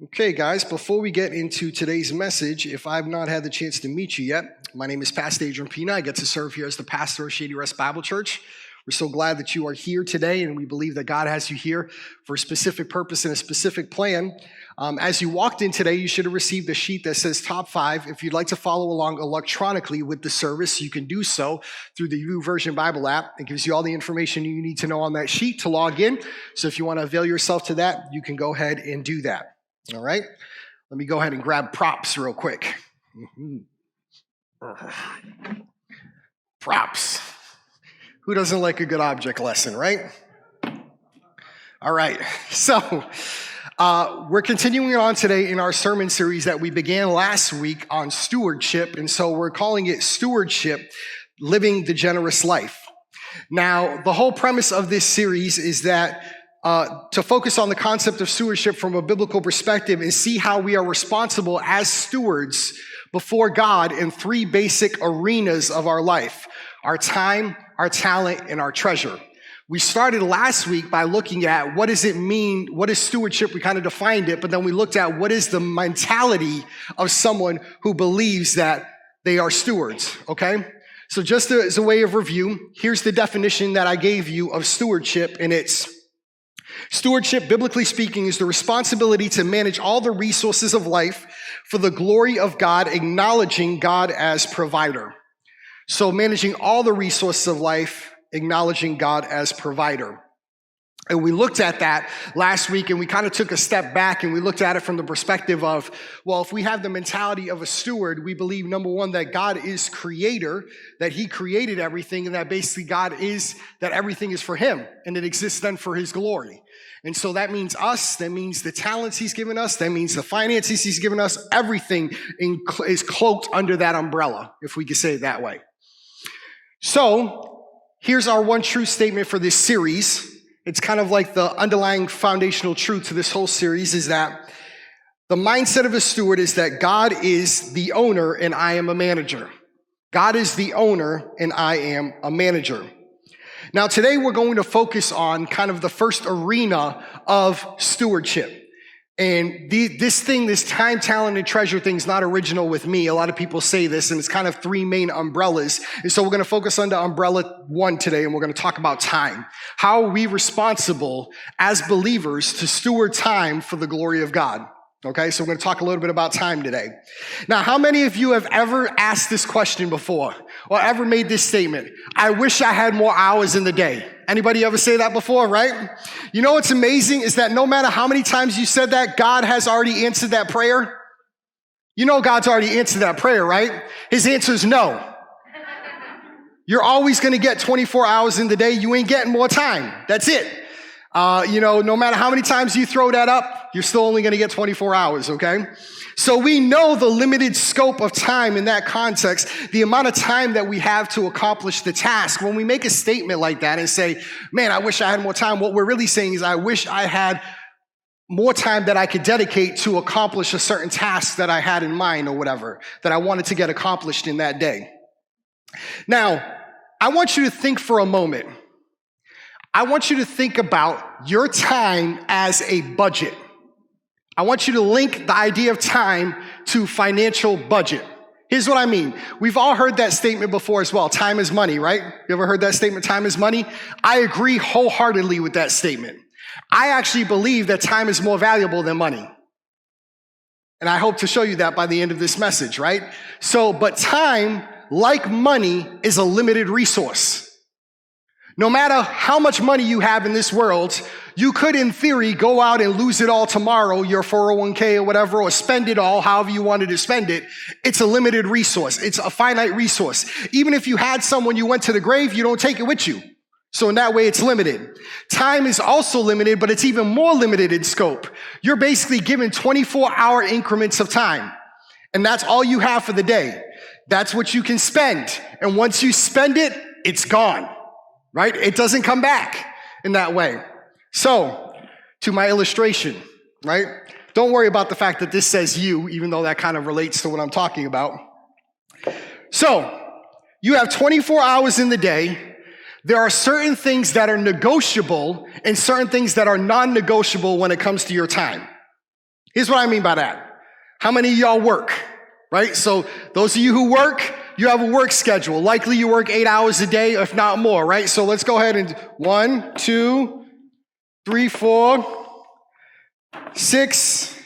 Okay, guys, before we get into today's message, if I've not had the chance to meet you yet, my name is Pastor Adrian Pina. I get to serve here as the pastor of Shady Rest Bible Church. We're so glad that you are here today, and we believe that God has you here for a specific purpose and a specific plan. As you walked in today, you should have received a sheet that says Top 5. If you'd like to follow along electronically with the service, you can do so through the YouVersion Bible app. It gives you all the information you need to know on that sheet to log in. So if you want to avail yourself to that, you can go ahead and do that. All right, let me go ahead and grab props real quick. Props. Who doesn't like a good object lesson, right? All right, so we're continuing on today in our sermon series that we began last week on stewardship, and so we're calling it Stewardship, Living the Generous Life. Now, the whole premise of this series is that to focus on the concept of stewardship from a biblical perspective and see how we are responsible as stewards before God in three basic arenas of our life: our time, our talent, and our treasure. We started last week by looking at what does it mean, what is stewardship? We kind of defined it, but then we looked at what is the mentality of someone who believes that they are stewards, okay? So just as a way of review, here's the definition that I gave you of stewardship, and it's: stewardship, biblically speaking, is the responsibility to manage all the resources of life for the glory of God, acknowledging God as provider. So managing all the resources of life, acknowledging God as provider. And we looked at that last week, and we kind of took a step back, and we looked at it from the perspective of, well, if we have the mentality of a steward, we believe, number one, that God is creator, that he created everything, and that basically that everything is for him, and it exists then for his glory. And so that means us, that means the talents he's given us, that means the finances he's given us, everything is cloaked under that umbrella, if we could say it that way. So here's our one true statement for this series. It's kind of like the underlying foundational truth to this whole series is that the mindset of a steward is that God is the owner and I am a manager. God is the owner and I am a manager. Now, today we're going to focus on kind of the first arena of stewardship. And this time, talent, and treasure thing is not original with me. A lot of people say this, and it's kind of three main umbrellas. And so we're going to focus on the umbrella one today, and we're going to talk about time. How are we responsible as believers to steward time for the glory of God? Okay, so we're going to talk a little bit about time today. Now, how many of you have ever asked this question before or ever made this statement? I wish I had more hours in the day. Anybody ever say that before, right? You know what's amazing is that no matter how many times you said that, God has already answered that prayer. You know God's already answered that prayer, right? His answer is no. You're always going to get 24 hours in the day. You ain't getting more time. That's it. No matter how many times you throw that up, you're still only going to get 24 hours, okay? So we know the limited scope of time in that context, the amount of time that we have to accomplish the task. When we make a statement like that and say, man, I wish I had more time, what we're really saying is I wish I had more time that I could dedicate to accomplish a certain task that I had in mind or whatever, that I wanted to get accomplished in that day. Now, I want you to think for a moment. I want you to think about your time as a budget. I want you to link the idea of time to financial budget. Here's what I mean. We've all heard that statement before as well. Time is money, right? You ever heard that statement, time is money? I agree wholeheartedly with that statement. I actually believe that time is more valuable than money. And I hope to show you that by the end of this message, right? But time, like money, is a limited resource. No matter how much money you have in this world, you could, in theory, go out and lose it all tomorrow, your 401k or whatever, or spend it all however you wanted to spend it. It's a limited resource. It's a finite resource. Even if you had some when you went to the grave, you don't take it with you. So in that way, it's limited. Time is also limited, but it's even more limited in scope. You're basically given 24-hour increments of time, and that's all you have for the day. That's what you can spend. And once you spend it, it's gone. Right? It doesn't come back in that way. So, to my illustration, right? Don't worry about the fact that this says you, even though that kind of relates to what I'm talking about. So, you have 24 hours in the day. There are certain things that are negotiable and certain things that are non-negotiable when it comes to your time. Here's what I mean by that. How many of y'all work, right? So those of you who work, you have a work schedule. Likely you work 8 hours a day, if not more, right? So let's go ahead and 1, 2, 3, 4, 6,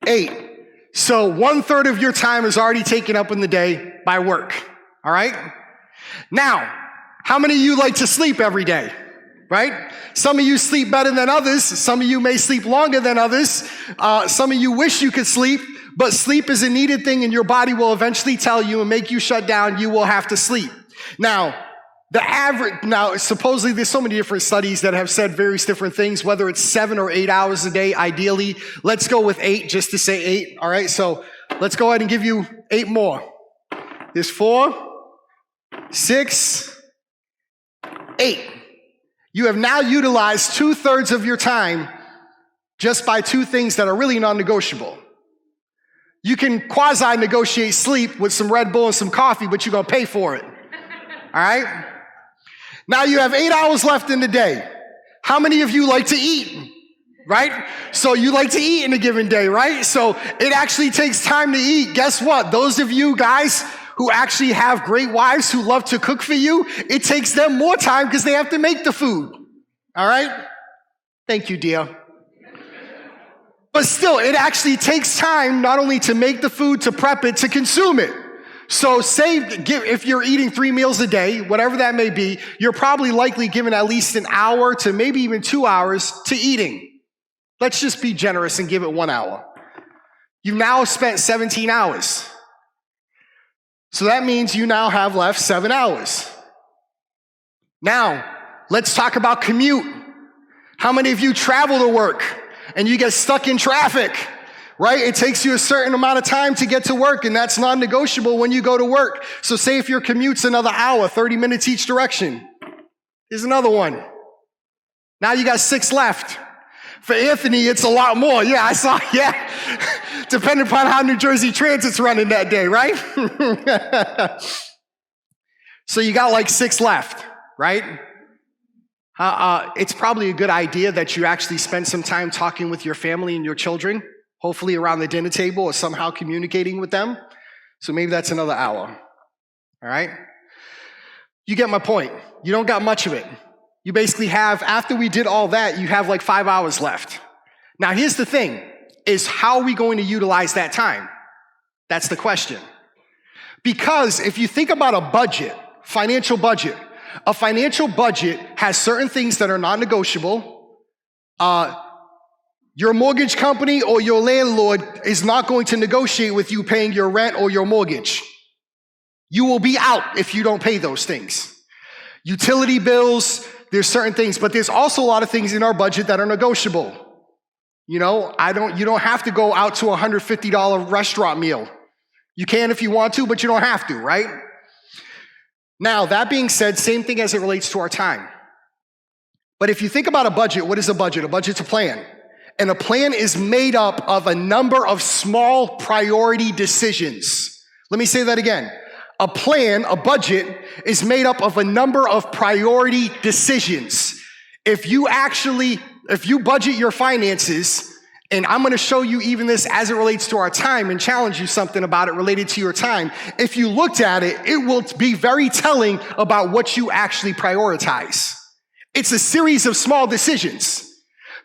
8. So 1/3 of your time is already taken up in the day by work, all right? Now, how many of you like to sleep every day, right? Some of you sleep better than others. Some of you may sleep longer than others. Some of you wish you could sleep, but sleep is a needed thing and your body will eventually tell you and make you shut down, you will have to sleep. Now, supposedly there's so many different studies that have said various different things, whether it's 7 or 8 hours a day, ideally. Let's go with 8 just to say 8, all right? So let's go ahead and give you 8 more. There's 4, 6, 8. You have now utilized 2/3 of your time just by 2 things that are really non-negotiable. You can quasi-negotiate sleep with some Red Bull and some coffee, but you're going to pay for it, all right? Now you have 8 hours left in the day. How many of you like to eat, right? So you like to eat in a given day, right? So it actually takes time to eat. Guess what? Those of you guys who actually have great wives who love to cook for you, it takes them more time because they have to make the food, all right? Thank you, dear. But still, it actually takes time not only to make the food, to prep it, to consume it. So if you're eating 3 meals a day, whatever that may be, you're probably likely given at least an hour to maybe even 2 hours to eating. Let's just be generous and give it 1 hour. You've now spent 17 hours. So that means you now have left 7 hours. Now, let's talk about commute. How many of you travel to work and you get stuck in traffic? Right? It takes you a certain amount of time to get to work, and that's non-negotiable when you go to work. So say if your commute's another hour, 30 minutes each direction. Here's another one. Now you got 6 left. For Anthony, it's a lot more. Yeah, I saw, yeah. Depending upon how New Jersey Transit's running that day, right? So you got like 6 left, right? It's probably a good idea that you actually spend some time talking with your family and your children, hopefully around the dinner table or somehow communicating with them. So maybe that's another hour, all right? You get my point. You don't got much of it. You basically have, after we did all that, you have like 5 hours left. Now here's the thing, is how are we going to utilize that time? That's the question. Because if you think about a budget, financial budget, a financial budget has certain things that are non-negotiable. Your mortgage company or your landlord is not going to negotiate with you paying your rent or your mortgage. You will be out if you don't pay those things. Utility bills, there's certain things, but there's also a lot of things in our budget that are negotiable. You know, you don't have to go out to a $150 restaurant meal. You can if you want to, but you don't have to, right? Now, that being said, same thing as it relates to our time. But if you think about a budget, what is a budget? A budget's a plan. And a plan is made up of a number of small priority decisions. Let me say that again. A plan, a budget, is made up of a number of priority decisions. If you budget your finances, and I'm going to show you even this as it relates to our time and challenge you something about it related to your time. If you looked at it, it will be very telling about what you actually prioritize. It's a series of small decisions.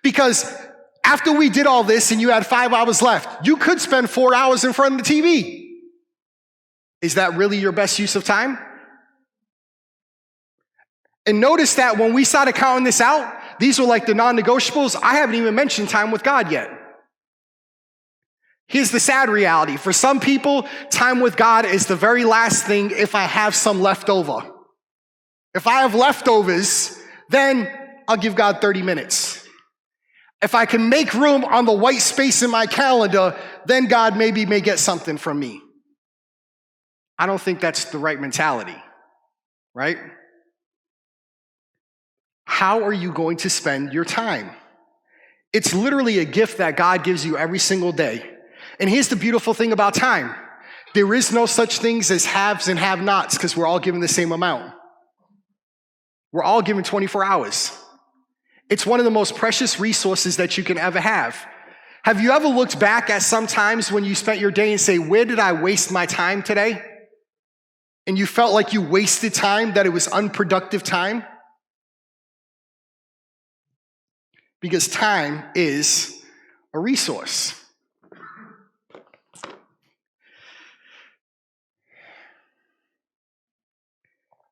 Because after we did all this and you had 5 hours left, you could spend 4 hours in front of the TV. Is that really your best use of time? And notice that when we started counting this out, these were like the non-negotiables. I haven't even mentioned time with God yet. Here's the sad reality. For some people, time with God is the very last thing if I have some left over. If I have leftovers, then I'll give God 30 minutes. If I can make room on the white space in my calendar, then God maybe may get something from me. I don't think that's the right mentality, right? How are you going to spend your time? It's literally a gift that God gives you every single day. And here's the beautiful thing about time. There is no such things as haves and have-nots because we're all given the same amount. We're all given 24 hours. It's one of the most precious resources that you can ever have. Have you ever looked back at some times when you spent your day and say, where did I waste my time today? And you felt like you wasted time, that it was unproductive time? Because time is a resource.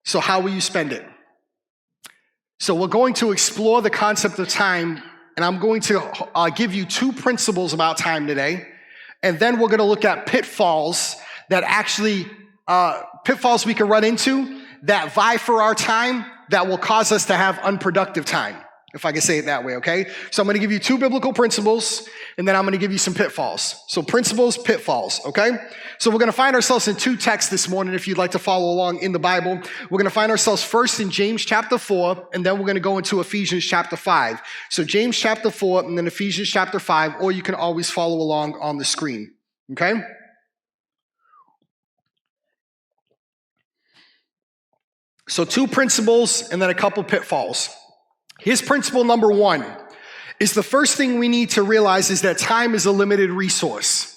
So how will you spend it? So we're going to explore the concept of time, and I'm going to give you 2 principles about time today, and then we're going to look at pitfalls that actually, pitfalls we can run into that vie for our time that will cause us to have unproductive time, if I can say it that way, okay? So I'm going to give you 2 biblical principles, and then I'm going to give you some pitfalls. So principles, pitfalls, okay? So we're going to find ourselves in 2 texts this morning if you'd like to follow along in the Bible. We're going to find ourselves first in James chapter 4, and then we're going to go into Ephesians chapter 5. So James chapter 4 and then Ephesians chapter 5, or you can always follow along on the screen, okay? So 2 principles and then a couple pitfalls. Here's principle number 1. Is the first thing we need to realize is that time is a limited resource.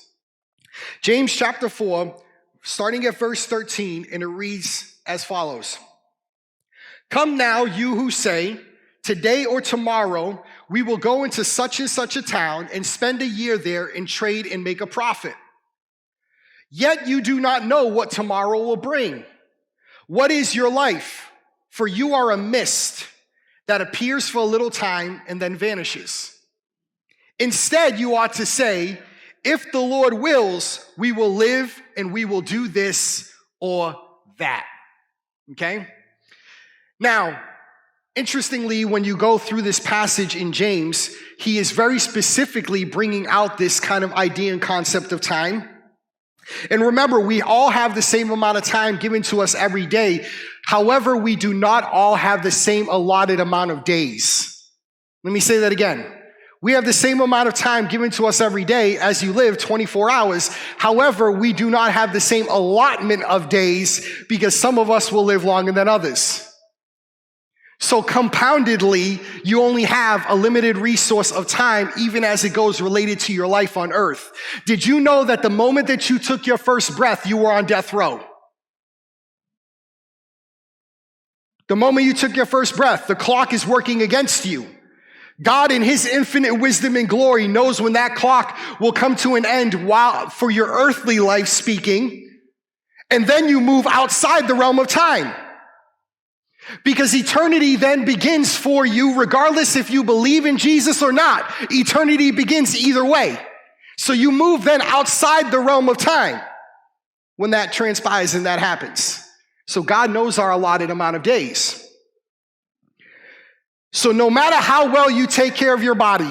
James chapter 4, starting at verse 13, and it reads as follows. Come now, you who say, today or tomorrow, we will go into such and such a town and spend a year there and trade and make a profit. Yet you do not know what tomorrow will bring. What is your life? For you are a mist that appears for a little time and then vanishes. Instead, you ought to say, if the Lord wills, we will live and we will do this or that. Okay? Now, interestingly, when you go through this passage in James, he is very specifically bringing out this kind of idea and concept of time. And remember, we all have the same amount of time given to us every day. However, we do not all have the same allotted amount of days. Let me say that again. We have the same amount of time given to us every day as you live, 24 hours. However, we do not have the same allotment of days because some of us will live longer than others. So compoundedly, you only have a limited resource of time, even as it goes related to your life on earth. Did you know that the moment that you took your first breath, you were on death row? The moment you took your first breath, the clock is working against you. God in his infinite wisdom and glory knows when that clock will come to an end while for your earthly life speaking, and then you move outside the realm of time. Because eternity then begins for you, regardless if you believe in Jesus or not. Eternity begins either way. So you move then outside the realm of time when that transpires and that happens. So God knows our allotted amount of days. So no matter how well you take care of your body,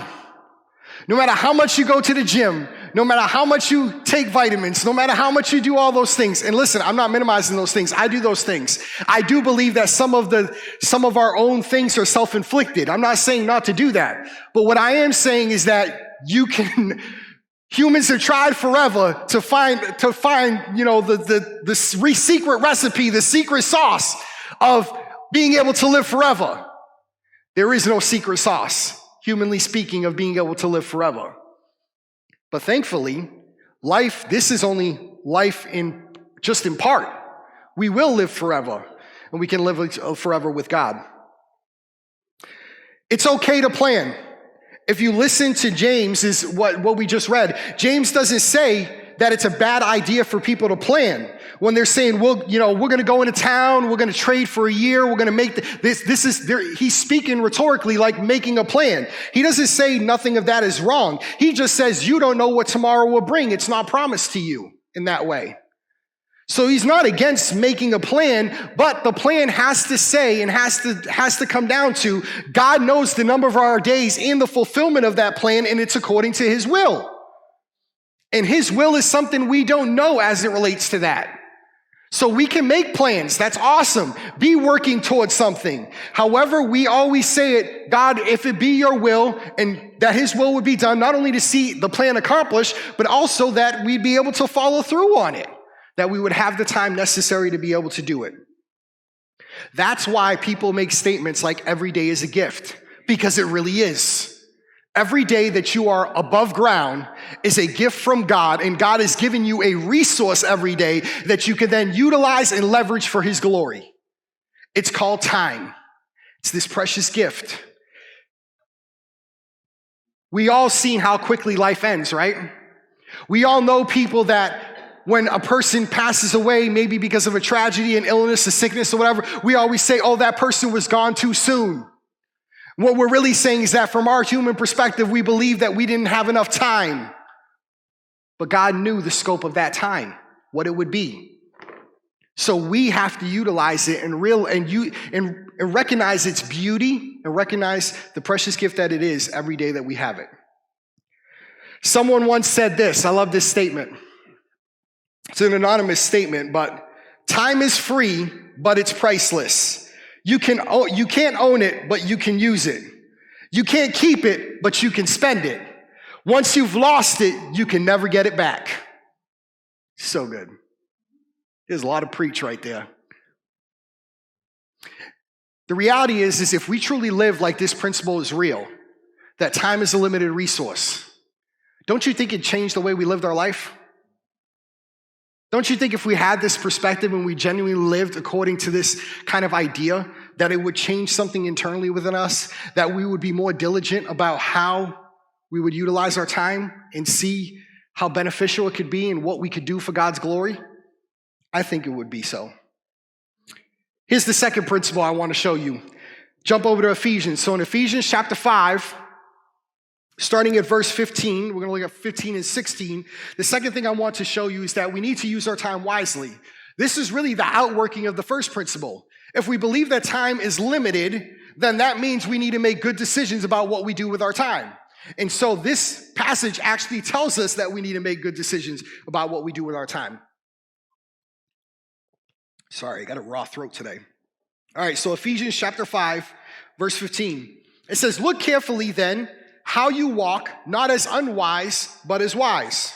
no matter how much you go to the gym, no matter how much you take vitamins, no matter how much you do all those things, and listen, I'm not minimizing those things. I do those things. I do believe that some of our own things are self-inflicted. I'm not saying not to do that. But what I am saying is that humans have tried forever to find, the secret recipe, the secret sauce of being able to live forever. There is no secret sauce, humanly speaking, of being able to live forever. But thankfully, this is only life just in part. We will live forever, and we can live forever with God. It's okay to plan. If you listen to James, is what we just read, James doesn't say that it's a bad idea for people to plan. When they're saying, we're going to go into town, we're going to trade for a year, we're going to make he's speaking rhetorically like making a plan. He doesn't say nothing of that is wrong. He just says, you don't know what tomorrow will bring. It's not promised to you in that way. So he's not against making a plan, but the plan has to say and has to come down to God knows the number of our days in the fulfillment of that plan, and it's according to his will. And his will is something we don't know as it relates to that. So we can make plans. That's awesome. Be working towards something. However, we always say it, God, if it be your will and that his will would be done, not only to see the plan accomplished, but also that we'd be able to follow through on it, that we would have the time necessary to be able to do it. That's why people make statements like every day is a gift, because it really is. Every day that you are above ground is a gift from God, and God has given you a resource every day that you can then utilize and leverage for his glory. It's called time. It's this precious gift. We all seen how quickly life ends, right? We all know people that when a person passes away, maybe because of a tragedy, an illness, a sickness, or whatever, we always say, oh, that person was gone too soon. What we're really saying is that from our human perspective, we believe that we didn't have enough time. But God knew the scope of that time, what it would be. So we have to utilize it and recognize its beauty and recognize the precious gift that it is every day that we have it. Someone once said this. I love this statement. It's an anonymous statement, but time is free, but it's priceless. You can't own it, but you can use it. You can't keep it, but you can spend it. Once you've lost it, you can never get it back. So good. There's a lot of preach right there. The reality is if we truly live like this principle is real, that time is a limited resource, don't you think it'd change the way we lived our life? Don't you think if we had this perspective and we genuinely lived according to this kind of idea, that it would change something internally within us, that we would be more diligent about how we would utilize our time and see how beneficial it could be and what we could do for God's glory? I think it would be so. Here's the second principle I want to show you. Jump over to Ephesians. So in Ephesians chapter 5, starting at verse 15, we're going to look at 15 and 16. The second thing I want to show you is that we need to use our time wisely. This is really the outworking of the first principle. If we believe that time is limited, then that means we need to make good decisions about what we do with our time. And so this passage actually tells us that we need to make good decisions about what we do with our time. Sorry, I got a raw throat today. All right, so Ephesians chapter 5, verse 15. It says, look carefully then how you walk, not as unwise, but as wise,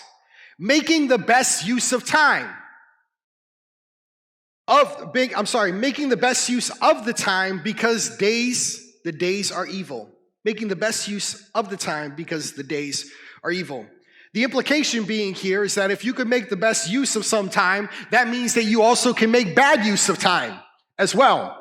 making the best use of time. Making the best use of the time because the days are evil. Making the best use of the time because the days are evil. The implication being here is that if you could make the best use of some time, that means that you also can make bad use of time as well.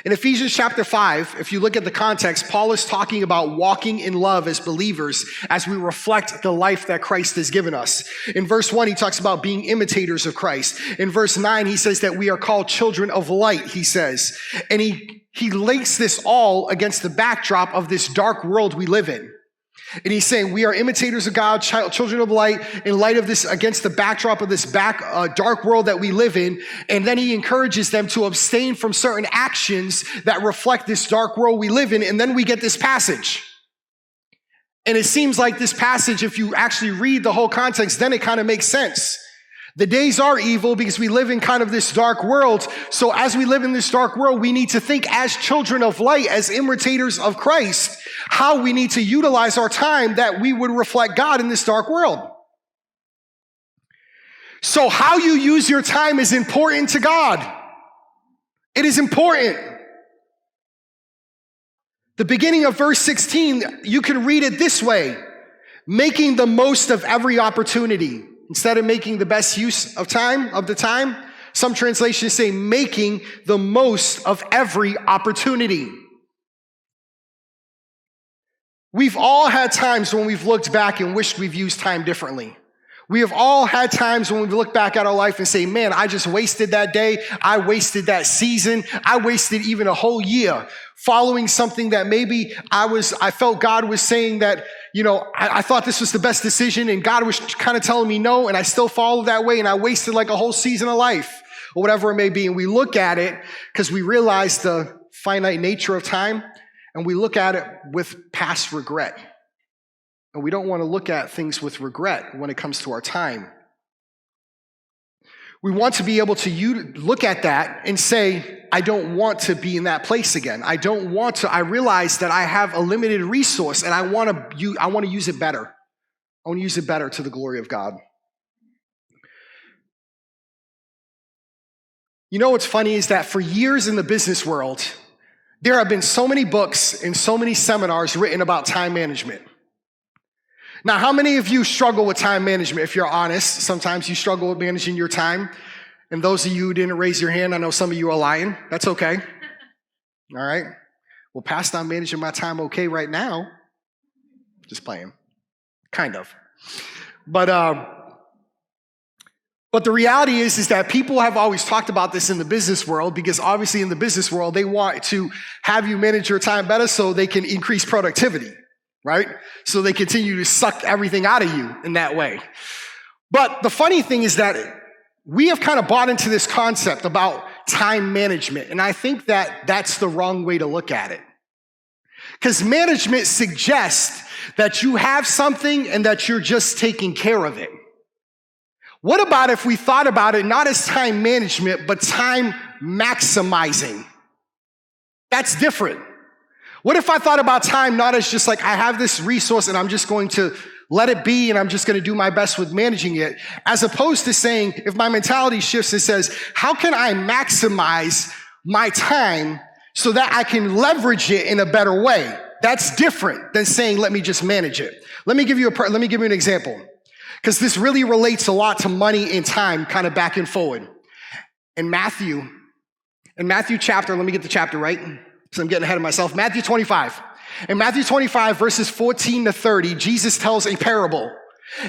In Ephesians chapter 5, if you look at the context, Paul is talking about walking in love as believers as we reflect the life that Christ has given us. In verse 1, he talks about being imitators of Christ. In verse 9, he says that we are called children of light, he says. And he links this all against the backdrop of this dark world we live in. And he's saying we are imitators of God, children of light, in light of this, against the backdrop of this dark world that we live in. And then he encourages them to abstain from certain actions that reflect this dark world we live in. And then we get this passage. And it seems like this passage, if you actually read the whole context, then it kind of makes sense. The days are evil because we live in kind of this dark world. So as we live in this dark world, we need to think as children of light, as imitators of Christ, how we need to utilize our time that we would reflect God in this dark world. So how you use your time is important to God. It is important. The beginning of verse 16, you can read it this way: making the most of every opportunity. Instead of making the best use of the time, some translations say making the most of every opportunity. We've all had times when we've looked back and wished we've used time differently. We have all had times when we look back at our life and say, man, I just wasted that day. I wasted that season. I wasted even a whole year following something that maybe I felt God was saying that, I thought this was the best decision and God was kind of telling me no, and I still followed that way and I wasted like a whole season of life or whatever it may be. And we look at it because we realize the finite nature of time, and we look at it with past regret. And we don't want to look at things with regret when it comes to our time. We want to be able to look at that and say, I don't want to be in that place again. I realize that I have a limited resource and I want to use it better. I want to use it better to the glory of God. You know what's funny is that for years in the business world, There have been so many books and so many seminars written about time management. Now, how many of you struggle with time management? If you're honest, sometimes you struggle with managing your time. And those of you who didn't raise your hand, I know some of you are lying. That's okay. All right. Well, Pastor, I'm managing my time okay right now. Just playing. Kind of. But the reality is that people have always talked about this in the business world, because obviously in the business world, they want to have you manage your time better so they can increase productivity, right? So they continue to suck everything out of you in that way. But the funny thing is that we have kind of bought into this concept about time management, and I think that that's the wrong way to look at it. Because management suggests that you have something and that you're just taking care of it. What about if we thought about it not as time management, but time maximizing? That's different. What if I thought about time not as just like I have this resource and I'm just going to let it be and I'm just going to do my best with managing it, as opposed to saying, if my mentality shifts and says, how can I maximize my time so that I can leverage it in a better way? That's different than saying, let me just manage it. Let me give you an example, because this really relates a lot to money and time, kind of back and forward. In Matthew chapter, let me get the chapter right, because I'm getting ahead of myself. Matthew 25. In Matthew 25, verses 14 to 30, Jesus tells a parable.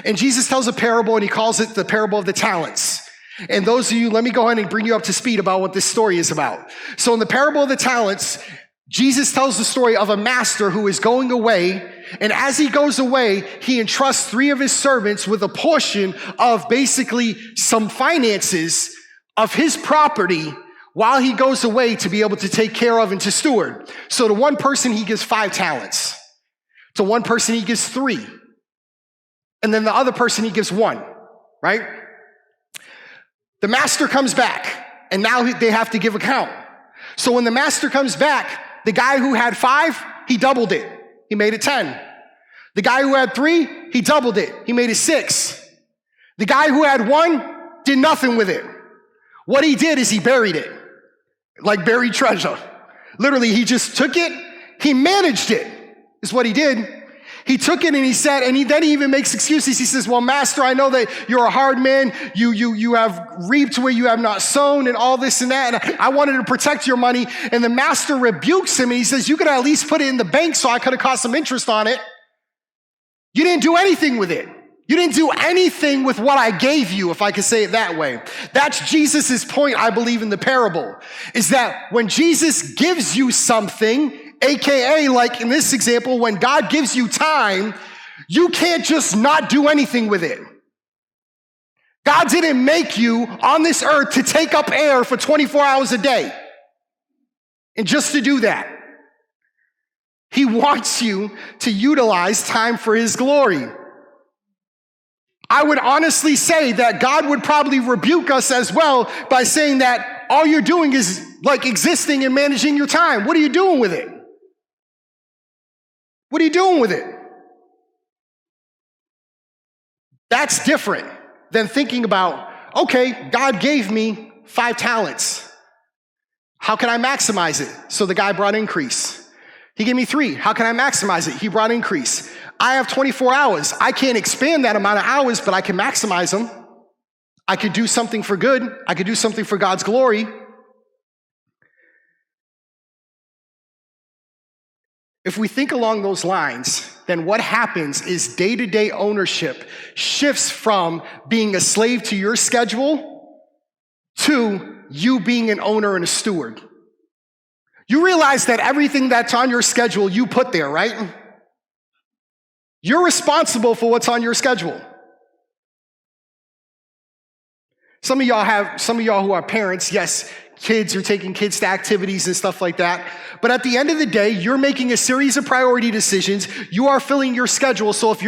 And Jesus tells a parable, and he calls it the parable of the talents. And those of you, let me go ahead and bring you up to speed about what this story is about. So in the parable of the talents, Jesus tells the story of a master who is going away, and as he goes away, he entrusts 3 of his servants with a portion of basically some finances of his property while he goes away to be able to take care of and to steward. So to one person, he gives 5 talents. To one person, he gives 3. And then the other person, he gives 1, right? The master comes back, and now they have to give account. So when the master comes back, the guy who had 5, he doubled it. He made it 10. The guy who had 3, he doubled it. He made it 6. The guy who had 1 did nothing with it. What he did is he buried it, like buried treasure. Literally, he just took it, he managed it, is what he did. He took it and he said, and then he even makes excuses. He says, well, master, I know that you're a hard man. You have reaped where you have not sown and all this and that. And I wanted to protect your money. And the master rebukes him and he says, you could at least put it in the bank so I could have cost some interest on it. You didn't do anything with it. You didn't do anything with what I gave you, if I could say it that way. That's Jesus's point, I believe, in the parable, is that when Jesus gives you something, AKA, like in this example, when God gives you time, you can't just not do anything with it. God didn't make you on this earth to take up air for 24 hours a day and just to do that. He wants you to utilize time for his glory. I would honestly say that God would probably rebuke us as well by saying that all you're doing is like existing and managing your time. What are you doing with it? What are you doing with it? That's different than thinking about, okay, God gave me 5 talents. How can I maximize it? So the guy brought increase. He gave me 3. How can I maximize it? He brought increase. I have 24 hours. I can't expand that amount of hours, but I can maximize them. I could do something for good. I could do something for God's glory. If we think along those lines, then what happens is day-to-day ownership shifts from being a slave to your schedule to you being an owner and a steward. You realize that everything that's on your schedule, you put there, right? You're responsible for what's on your schedule. Some of y'all who are parents, yes, kids are taking kids to activities and stuff like that. But at the end of the day, you're making a series of priority decisions. You are filling your schedule. So if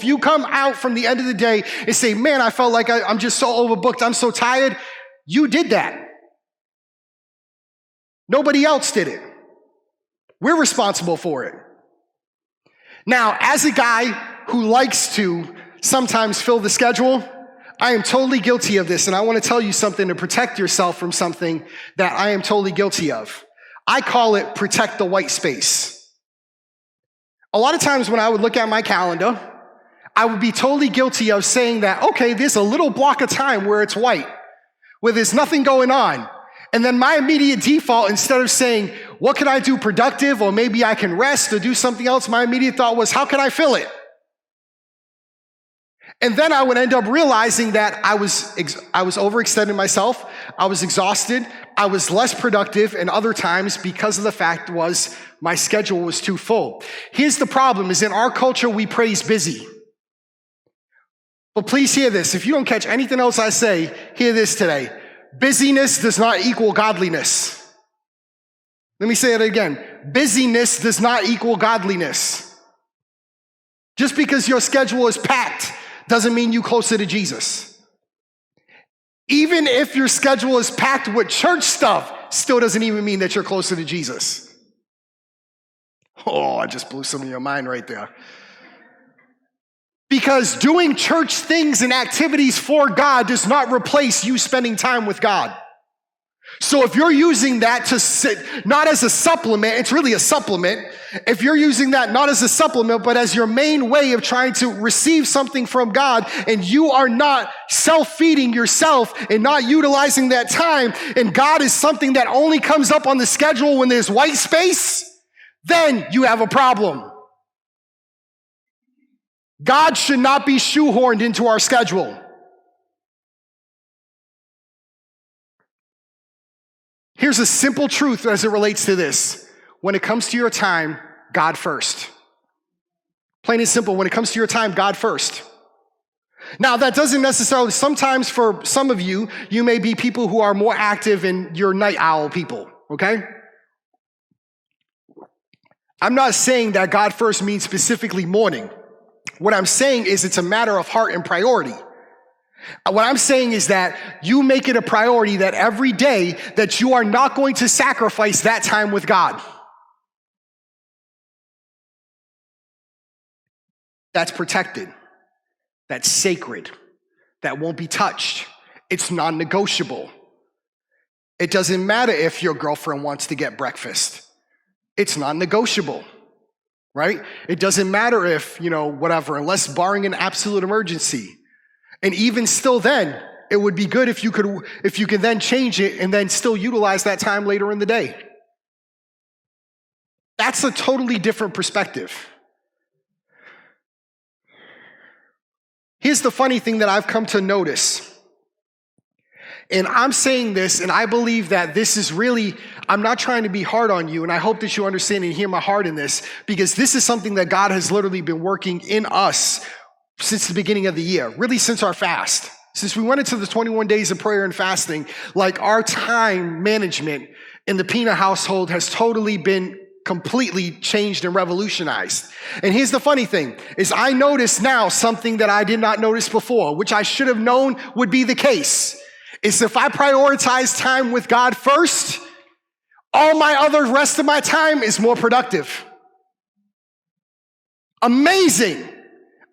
you come out from the end of the day and say, man, I felt like I'm just so overbooked, I'm so tired, you did that. Nobody else did it. We're responsible for it. Now, as a guy who likes to sometimes fill the schedule, I am totally guilty of this, and I want to tell you something to protect yourself from something that I am totally guilty of. I call it protect the white space. A lot of times when I would look at my calendar, I would be totally guilty of saying that, okay, there's a little block of time where it's white, where there's nothing going on. And then my immediate default, instead of saying, what can I do productive, or maybe I can rest or do something else, my immediate thought was, how can I fill it? And then I would end up realizing that I was overextending myself, I was exhausted, I was less productive, and other times because of the fact was my schedule was too full. Here's the problem, is in our culture we praise busy. But please hear this. If you don't catch anything else I say, hear this today. Busyness does not equal godliness. Let me say it again. Busyness does not equal godliness. Just because your schedule is packed doesn't mean you're closer to Jesus. Even if your schedule is packed with church stuff, still doesn't even mean that you're closer to Jesus. Oh, I just blew some of your mind right there. Because doing church things and activities for God does not replace you spending time with God. So if you're using that to sit, not as a supplement, it's really a supplement. If you're using that not as a supplement, but as your main way of trying to receive something from God, and you are not self-feeding yourself and not utilizing that time, and God is something that only comes up on the schedule when there's white space, then you have a problem. God should not be shoehorned into our schedule. Here's a simple truth as it relates to this. When it comes to your time, God first. Plain and simple, when it comes to your time, God first. Now, that doesn't necessarily, sometimes for some of you, you may be people who are more active and you're night owl people, okay? I'm not saying that God first means specifically morning. What I'm saying is it's a matter of heart and priority. What I'm saying is that you make it a priority that every day that you are not going to sacrifice that time with God. That's protected. That's sacred. That won't be touched. It's non-negotiable. It doesn't matter if your girlfriend wants to get breakfast. It's non-negotiable. Right? It doesn't matter if, whatever, unless barring an absolute emergency. And even still then, it would be good if you could then change it and then still utilize that time later in the day. That's a totally different perspective. Here's the funny thing that I've come to notice. And I'm saying this, and I believe that this is really, I'm not trying to be hard on you, and I hope that you understand and hear my heart in this, because this is something that God has literally been working in us since the beginning of the year, really since our fast. Since we went into the 21 days of prayer and fasting, like our time management in the Pina household has totally been completely changed and revolutionized. And here's the funny thing, is I notice now something that I did not notice before, which I should have known would be the case. Is if I prioritize time with God first, all my other rest of my time is more productive. Amazing.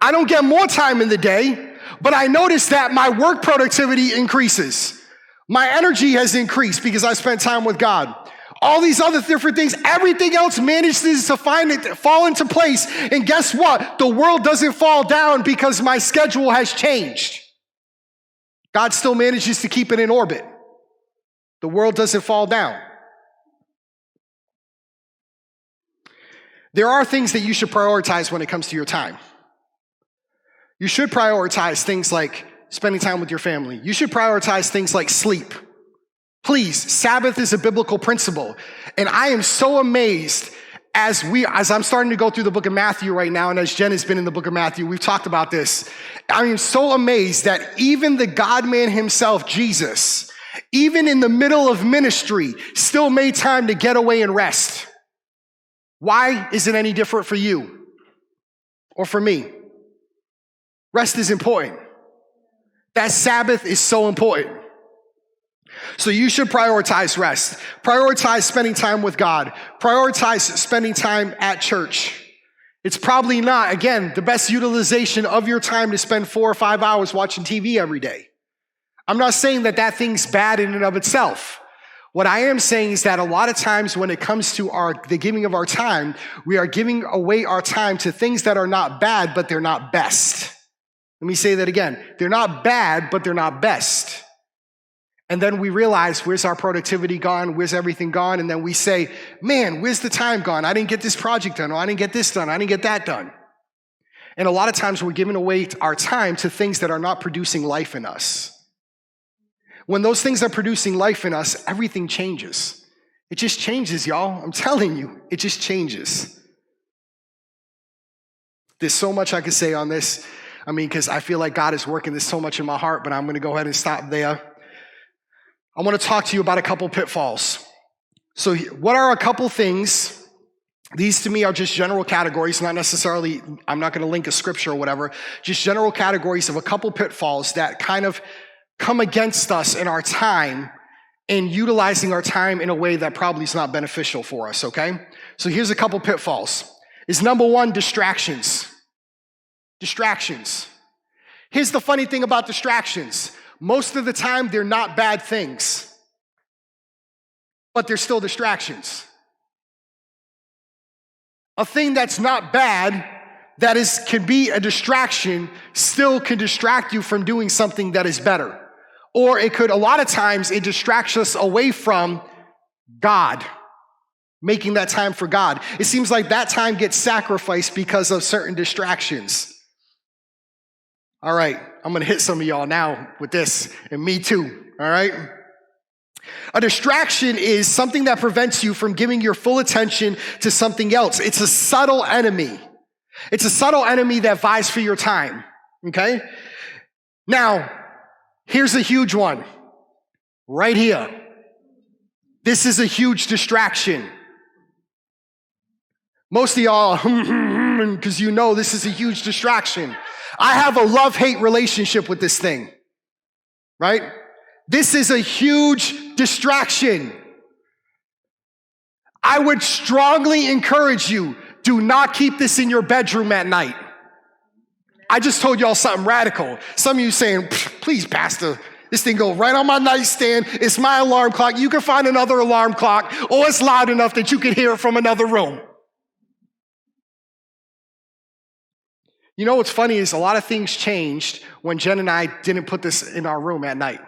I don't get more time in the day, but I notice that my work productivity increases. My energy has increased because I spent time with God. All these other different things, everything else manages to fall into place. And guess what? The world doesn't fall down because my schedule has changed. God still manages to keep it in orbit. The world doesn't fall down. There are things that you should prioritize when it comes to your time. You should prioritize things like spending time with your family. You should prioritize things like sleep. Please, Sabbath is a biblical principle. And I am so amazed as I'm starting to go through the book of Matthew right now, and as Jen has been in the book of Matthew, we've talked about this. I am so amazed that even the God-man himself, Jesus, even in the middle of ministry, still made time to get away and rest. Why is it any different for you or for me? Rest is important. That Sabbath is so important. So you should prioritize rest. Prioritize spending time with God. Prioritize spending time at church. It's probably not, again, the best utilization of your time to spend 4 or 5 hours watching TV every day. I'm not saying that thing's bad in and of itself. What I am saying is that a lot of times when it comes to the giving of our time, we are giving away our time to things that are not bad, but they're not best. Let me say that again. They're not bad, but they're not best. And then we realize, where's our productivity gone? Where's everything gone? And then we say, man, where's the time gone? I didn't get this project done. Or I didn't get this done. I didn't get that done. And a lot of times we're giving away our time to things that are not producing life in us. When those things are producing life in us, everything changes. It just changes, y'all. I'm telling you, it just changes. There's so much I could say on this. Because I feel like God is working this so much in my heart, but I'm going to go ahead and stop there. I want to talk to you about a couple pitfalls. So what are a couple things? These to me are just general categories, not necessarily, I'm not going to link a scripture or whatever, just general categories of a couple pitfalls that kind of come against us in our time and utilizing our time in a way that probably is not beneficial for us, okay? So here's a couple pitfalls. Is number one, distractions. Distractions. Here's the funny thing about distractions. Most of the time, they're not bad things, but they're still distractions. A thing that's not bad, can be a distraction, still can distract you from doing something that is better. Or it could, a lot of times, it distracts us away from God, making that time for God. It seems like that time gets sacrificed because of certain distractions. All right, I'm going to hit some of y'all now with this, and me too, all right? A distraction is something that prevents you from giving your full attention to something else. It's a subtle enemy. It's a subtle enemy that vies for your time, okay? Now, here's a huge one, right here. This is a huge distraction. Most of y'all, because you know this is a huge distraction. I have a love-hate relationship with this thing, right? This is a huge distraction. I would strongly encourage you, do not keep this in your bedroom at night. I just told y'all something radical. Some of you saying, please, Pastor, this thing go right on my nightstand. It's my alarm clock. You can find another alarm clock, or it's loud enough that you can hear it from another room. You know what's funny is a lot of things changed when Jen and I didn't put this in our room at night.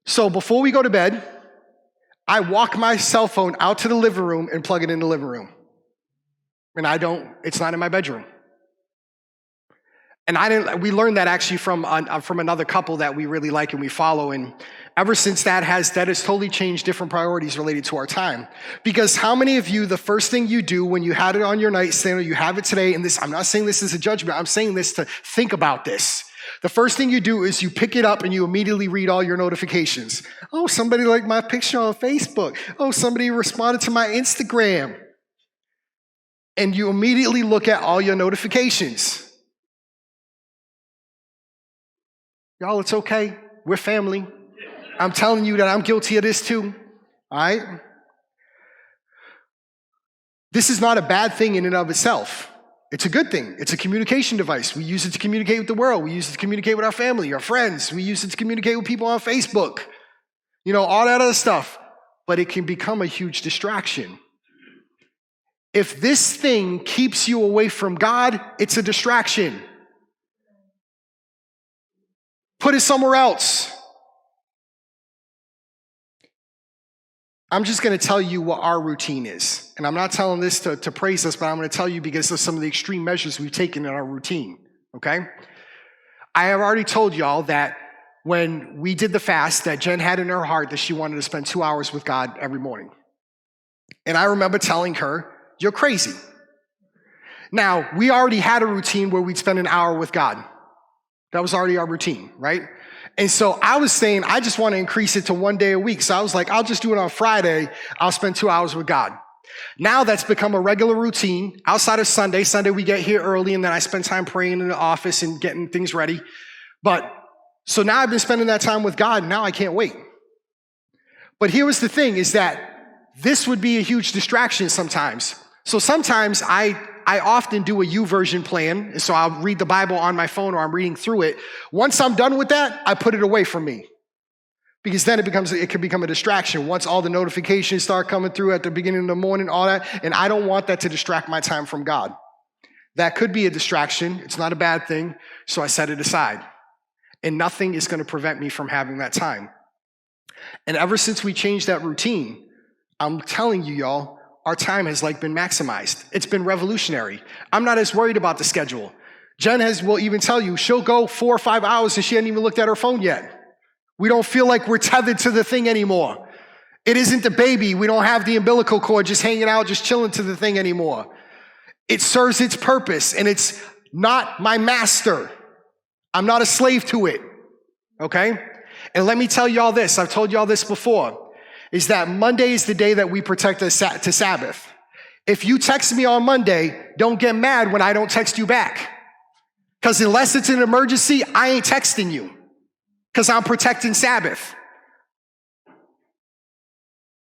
So before we go to bed, I walk my cell phone out to the living room and plug it in the living room. And it's not in my bedroom. And we learned that actually from another couple that we really like and we follow. And ever since that has totally changed different priorities related to our time. Because how many of you, the first thing you do when you had it on your nightstand or you have it today, and I'm not saying this is a judgment, I'm saying this to think about this. The first thing you do is you pick it up and you immediately read all your notifications. Oh, somebody liked my picture on Facebook. Oh, somebody responded to my Instagram. And you immediately look at all your notifications. Y'all, it's okay. We're family. I'm telling you that I'm guilty of this too. All right? This is not a bad thing in and of itself. It's a good thing. It's a communication device. We use it to communicate with the world. We use it to communicate with our family, our friends. We use it to communicate with people on Facebook. All that other stuff. But it can become a huge distraction. If this thing keeps you away from God, it's a distraction. Put it somewhere else. I'm just going to tell you what our routine is. And I'm not telling this to praise us, but I'm going to tell you because of some of the extreme measures we've taken in our routine, okay? I have already told y'all that when we did the fast, that Jen had in her heart that she wanted to spend 2 hours with God every morning. And I remember telling her, you're crazy. Now, we already had a routine where we'd spend an hour with God. That was already our routine, right? And so I was saying, I just want to increase it to 1 day a week. So I was like, I'll just do it on Friday. I'll spend 2 hours with God. Now that's become a regular routine. Outside of Sunday, we get here early and then I spend time praying in the office and getting things ready. So now I've been spending that time with God and now I can't wait. But here was the thing is that this would be a huge distraction sometimes. So sometimes I often do a YouVersion plan. So I'll read the Bible on my phone or I'm reading through it. Once I'm done with that, I put it away from me. Because then it can become a distraction once all the notifications start coming through at the beginning of the morning, all that. And I don't want that to distract my time from God. That could be a distraction. It's not a bad thing. So I set it aside. And nothing is going to prevent me from having that time. And ever since we changed that routine, I'm telling you, y'all, our time has been maximized. It's been revolutionary. I'm not as worried about the schedule. Jen will even tell you, she'll go 4 or 5 hours and she hadn't even looked at her phone yet. We don't feel like we're tethered to the thing anymore. It isn't the baby. We don't have the umbilical cord just hanging out, just chilling to the thing anymore. It serves its purpose, and it's not my master. I'm not a slave to it, okay? And let me tell y'all this. I've told y'all this before, is that Monday is the day that we protect to Sabbath. If you text me on Monday, don't get mad when I don't text you back. Because unless it's an emergency, I ain't texting you. Because I'm protecting Sabbath.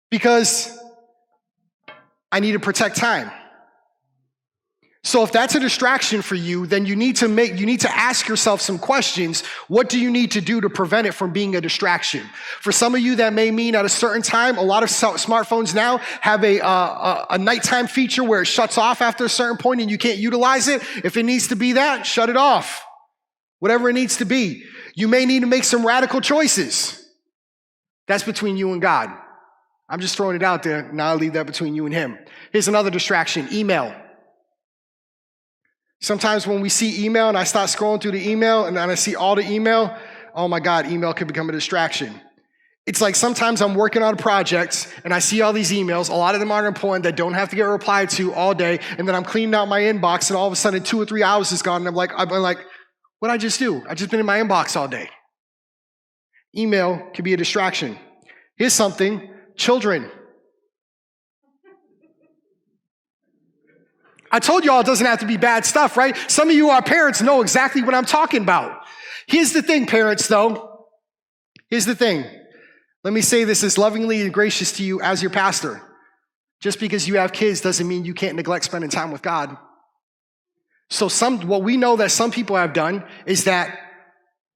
Because I need to protect time. So if that's a distraction for you, then you need to ask yourself some questions. What do you need to do to prevent it from being a distraction? For some of you, that may mean at a certain time. A lot of smartphones now have a nighttime feature where it shuts off after a certain point and you can't utilize it. If it needs to be that, shut it off. Whatever it needs to be. You may need to make some radical choices. That's between you and God. I'm just throwing it out there. Now I'll leave that between you and him. Here's another distraction, email. Sometimes when we see email and I start scrolling through the email and I see all the email, oh my God, email can become a distraction. It's like sometimes I'm working on a project and I see all these emails. A lot of them aren't important that don't have to get replied to all day. And then I'm cleaning out my inbox and all of a sudden 2 or 3 hours is gone. And I'm like, what'd I just do? I just been in my inbox all day. Email can be a distraction. Here's something, children. I told y'all it doesn't have to be bad stuff, right? Some of you are parents know exactly what I'm talking about. Here's the thing, parents, though. Here's the thing. Let me say this as lovingly and gracious to you as your pastor. Just because you have kids doesn't mean you can't neglect spending time with God. So what we know that some people have done is that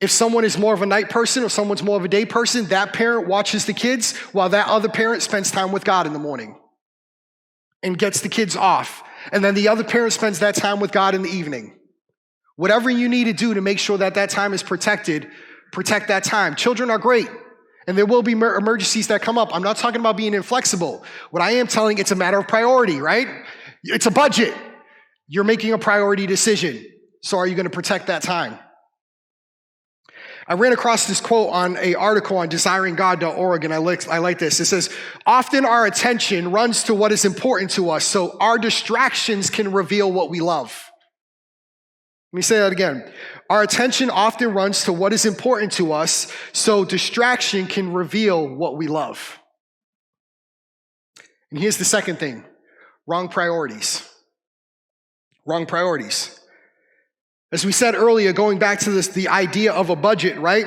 if someone is more of a night person or someone's more of a day person, that parent watches the kids while that other parent spends time with God in the morning and gets the kids off. And then the other parent spends that time with God in the evening. Whatever you need to do to make sure that that time is protected, protect that time. Children are great, and there will be emergencies that come up. I'm not talking about being inflexible. What I am telling, it's a matter of priority, right? It's a budget. You're making a priority decision. So are you going to protect that time? I ran across this quote on an article on desiringgod.org, and I like this. It says, often our attention runs to what is important to us, so our distractions can reveal what we love. Let me say that again. Our attention often runs to what is important to us, so distraction can reveal what we love. And here's the second thing, wrong priorities. Wrong priorities. As we said earlier, going back to the idea of a budget, right?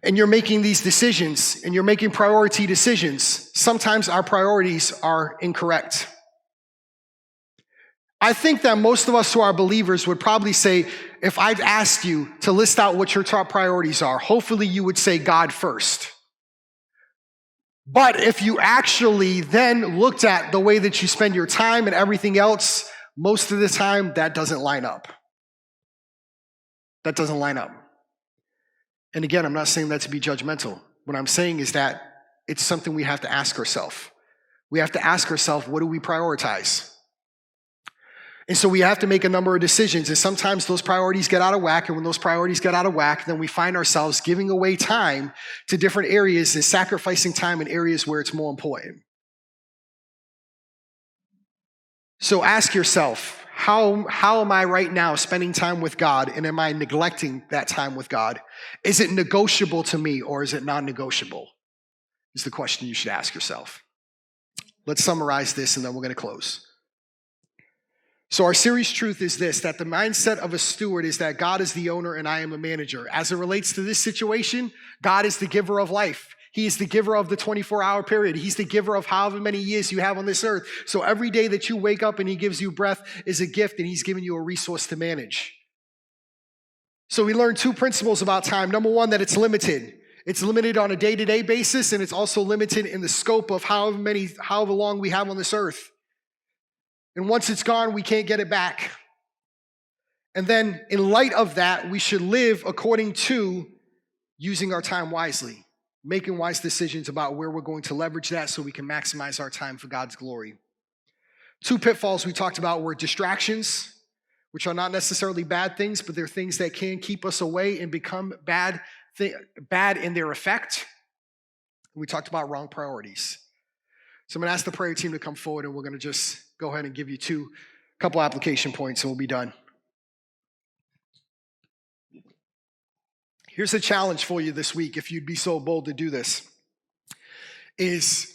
And you're making these decisions, and you're making priority decisions. Sometimes our priorities are incorrect. I think that most of us who are believers would probably say, if I'd asked you to list out what your top priorities are, hopefully you would say God first. But if you actually then looked at the way that you spend your time and everything else, most of the time that doesn't line up. That doesn't line up. And again, I'm not saying that to be judgmental. What I'm saying is that it's something we have to ask ourselves. We have to ask ourselves, what do we prioritize? And so we have to make a number of decisions, and sometimes those priorities get out of whack, and when those priorities get out of whack, then we find ourselves giving away time to different areas and sacrificing time in areas where it's more important. So ask yourself, how am I right now spending time with God, and am I neglecting that time with God? Is it negotiable to me, or is it non-negotiable? Is the question you should ask yourself. Let's summarize this, and then we're going to close. So our series truth is this, that the mindset of a steward is that God is the owner and I am a manager. As it relates to this situation, God is the giver of life. He is the giver of the 24-hour period. He's the giver of however many years you have on this earth. So every day that you wake up and he gives you breath is a gift, and he's giving you a resource to manage. So we learned 2 principles about time. Number 1, that it's limited. It's limited on a day-to-day basis, and it's also limited in the scope of however long we have on this earth. And once it's gone, we can't get it back. And then in light of that, we should live according to using our time wisely, making wise decisions about where we're going to leverage that so we can maximize our time for God's glory. 2 pitfalls we talked about were distractions, which are not necessarily bad things, but they're things that can keep us away and become bad in their effect. We talked about wrong priorities. So I'm going to ask the prayer team to come forward, and we're going to just go ahead and give you a couple application points, and we'll be done. Here's a challenge for you this week, if you'd be so bold to do this, is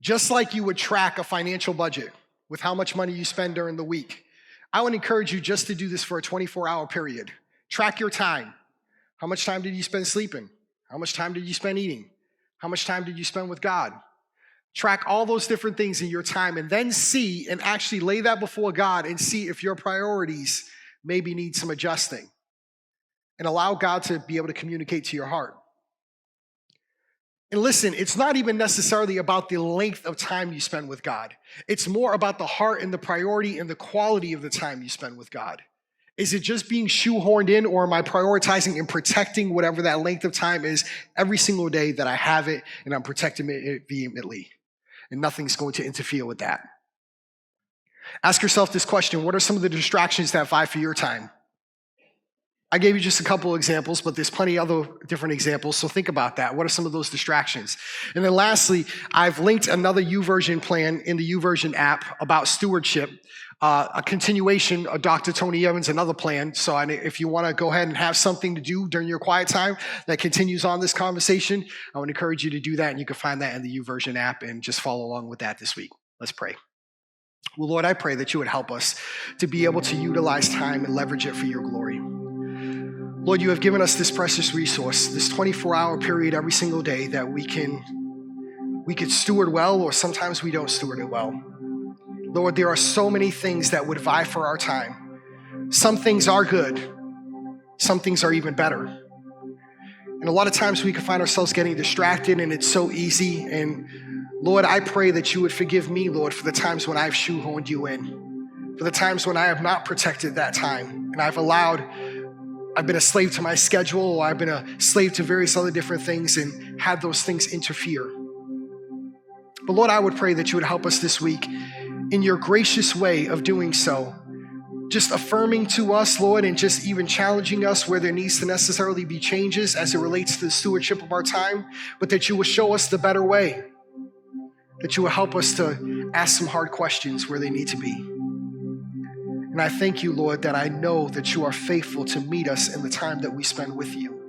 just like you would track a financial budget with how much money you spend during the week, I would encourage you just to do this for a 24-hour period. Track your time. How much time did you spend sleeping? How much time did you spend eating? How much time did you spend with God? Track all those different things in your time, and then see and actually lay that before God and see if your priorities maybe need some adjusting. And allow God to be able to communicate to your heart. And listen, it's not even necessarily about the length of time you spend with God. It's more about the heart and the priority and the quality of the time you spend with God. Is it just being shoehorned in, or am I prioritizing and protecting whatever that length of time is every single day that I have it, and I'm protecting it vehemently? And nothing's going to interfere with that. Ask yourself this question: what are some of the distractions that vie for your time? I gave you just a couple examples, but there's plenty of other different examples, so think about that. What are some of those distractions? And then lastly, I've linked another YouVersion plan in the YouVersion app about stewardship, a continuation of Dr. Tony Evans' another plan. So if you want to go ahead and have something to do during your quiet time that continues on this conversation, I would encourage you to do that, and you can find that in the YouVersion app and just follow along with that this week. Let's pray. Well, Lord, I pray that you would help us to be able to utilize time and leverage it for your glory. Lord, you have given us this precious resource, this 24-hour period every single day that we could steward well, or sometimes we don't steward it well. Lord, there are so many things that would vie for our time. Some things are good. Some things are even better. And a lot of times we can find ourselves getting distracted, and it's so easy. And Lord, I pray that you would forgive me, Lord, for the times when I've shoehorned you in, for the times when I have not protected that time, and I've been a slave to my schedule, or I've been a slave to various other different things and had those things interfere. But Lord, I would pray that you would help us this week in your gracious way of doing so, just affirming to us, Lord, and just even challenging us where there needs to necessarily be changes as it relates to the stewardship of our time, but that you will show us the better way, that you will help us to ask some hard questions where they need to be. And I thank you, Lord, that I know that you are faithful to meet us in the time that we spend with you.